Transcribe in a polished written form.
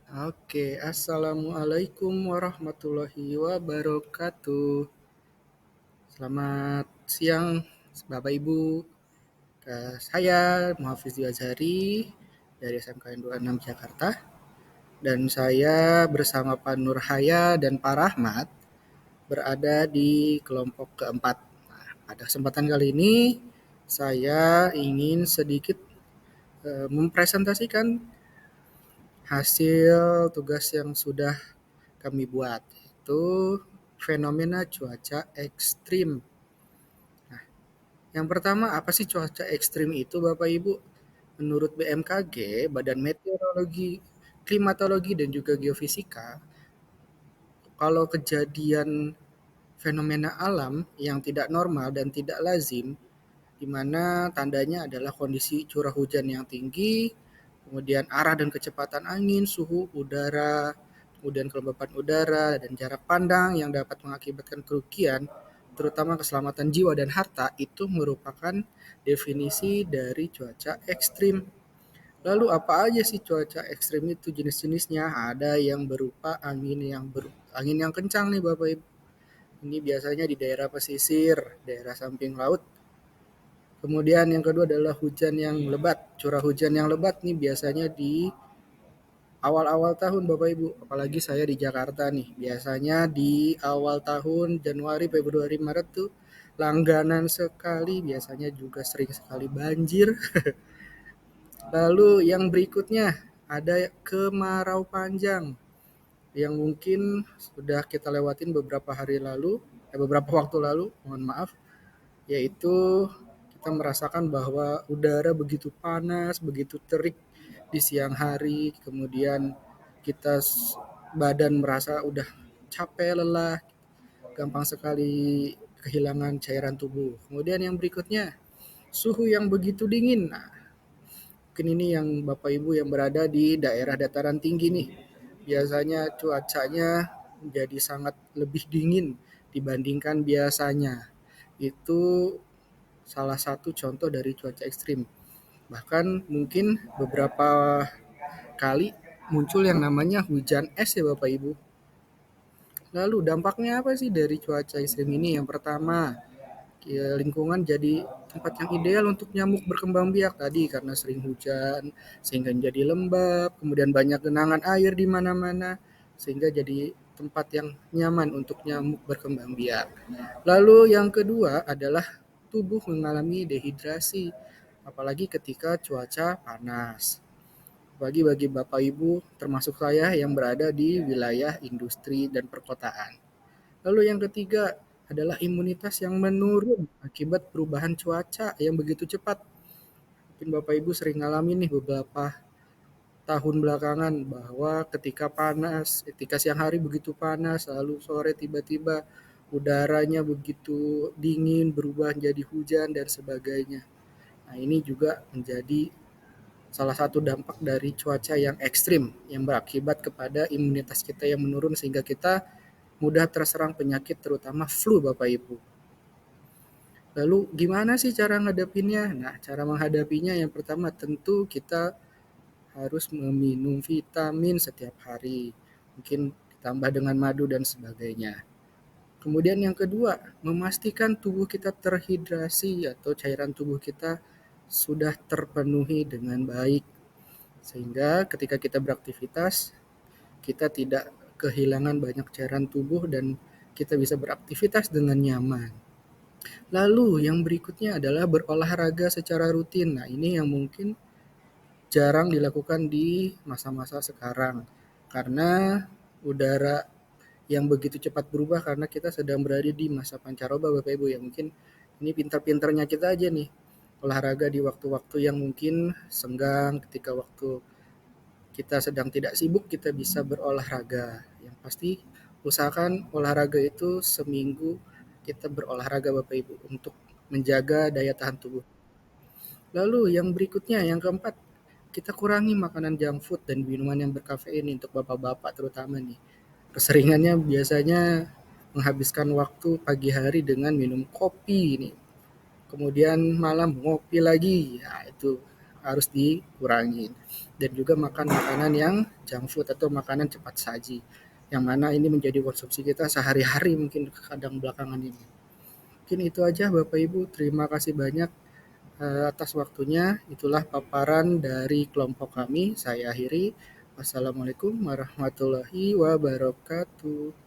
Oke, assalamualaikum warahmatullahi wabarakatuh. Selamat siang, Bapak Ibu. Saya Muhafiz Azhari dari SMKN 26 Jakarta, dan saya bersama Pak Nurhaya dan Pak Rahmat berada di kelompok keempat. Nah, pada kesempatan kali ini saya ingin sedikit mempresentasikan hasil tugas yang sudah kami buat, yaitu fenomena cuaca ekstrim. Nah, yang pertama, apa sih cuaca ekstrim itu, Bapak Ibu? Menurut BMKG, Badan Meteorologi, Klimatologi, dan juga Geofisika, kalau kejadian fenomena alam yang tidak normal dan tidak lazim, di mana tandanya adalah kondisi curah hujan yang tinggi, kemudian arah dan kecepatan angin, suhu udara, kemudian kelembapan udara, dan jarak pandang yang dapat mengakibatkan kerugian, terutama keselamatan jiwa dan harta, itu merupakan definisi dari cuaca ekstrim. Lalu apa aja sih cuaca ekstrim itu jenis-jenisnya? Ada yang berupa angin yang kencang nih Bapak Ibu. Ini biasanya di daerah pesisir, daerah samping laut. Kemudian yang kedua adalah hujan yang lebat. Curah hujan yang lebat nih biasanya di awal-awal tahun Bapak Ibu. Apalagi saya di Jakarta nih. Biasanya di awal tahun Januari, Februari, Maret tuh langganan sekali. Biasanya juga sering sekali banjir. Lalu yang berikutnya ada kemarau panjang yang mungkin sudah kita lewatin beberapa hari lalu, beberapa waktu lalu, mohon maaf, yaitu kita merasakan bahwa udara begitu panas, begitu terik di siang hari, kemudian kita badan merasa udah capek, lelah, gampang sekali kehilangan cairan tubuh. Kemudian yang berikutnya, suhu yang begitu dingin. Nah, mungkin ini yang Bapak Ibu yang berada di daerah dataran tinggi nih. Biasanya cuacanya menjadi sangat lebih dingin dibandingkan biasanya. Itu salah satu contoh dari cuaca ekstrim. Bahkan mungkin beberapa kali muncul yang namanya hujan es ya Bapak Ibu. Lalu dampaknya apa sih dari cuaca ekstrim ini? Yang pertama, ya, lingkungan jadi tempat yang ideal untuk nyamuk berkembang biak tadi karena sering hujan sehingga jadi lembab, kemudian banyak genangan air di mana-mana sehingga jadi tempat yang nyaman untuk nyamuk berkembang biak. Lalu yang kedua adalah tubuh mengalami dehidrasi, apalagi ketika cuaca panas. Bagi Bapak Ibu termasuk saya yang berada di wilayah industri dan perkotaan. Lalu yang ketiga adalah imunitas yang menurun akibat perubahan cuaca yang begitu cepat. Mungkin Bapak Ibu sering ngalamin nih beberapa tahun belakangan bahwa ketika siang hari begitu panas, lalu sore tiba-tiba udaranya begitu dingin, berubah menjadi hujan dan sebagainya. Nah, ini juga menjadi salah satu dampak dari cuaca yang ekstrim yang berakibat kepada imunitas kita yang menurun sehingga kita mudah terserang penyakit terutama flu Bapak Ibu. Lalu gimana sih cara menghadapinya? Nah, cara menghadapinya yang pertama tentu kita harus meminum vitamin setiap hari. Mungkin ditambah dengan madu dan sebagainya. Kemudian yang kedua, memastikan tubuh kita terhidrasi atau cairan tubuh kita sudah terpenuhi dengan baik. Sehingga ketika kita beraktivitas, kita tidak kehilangan banyak cairan tubuh dan kita bisa beraktivitas dengan nyaman. Lalu yang berikutnya adalah berolahraga secara rutin. Nah, ini yang mungkin jarang dilakukan di masa-masa sekarang karena udara yang begitu cepat berubah karena kita sedang berada di masa pancaroba Bapak Ibu ya. Mungkin ini pintar-pintarnya kita aja nih olahraga di waktu-waktu yang mungkin senggang, ketika waktu kita sedang tidak sibuk kita bisa berolahraga. Yang pasti usahakan olahraga itu seminggu kita berolahraga Bapak Ibu untuk menjaga daya tahan tubuh. Lalu yang berikutnya, yang keempat, kita kurangi makanan junk food dan minuman yang berkafein untuk bapak-bapak terutama nih. Keseringannya biasanya menghabiskan waktu pagi hari dengan minum kopi nih. Kemudian malam ngopi lagi. Ya, itu harus dikurangin. Dan juga makan makanan yang junk food atau makanan cepat saji, yang mana ini menjadi konsumsi kita sehari-hari mungkin kadang belakangan ini. Mungkin itu aja Bapak Ibu, terima kasih banyak atas waktunya. Itulah paparan dari kelompok kami. Saya akhiri. Wassalamualaikum warahmatullahi wabarakatuh.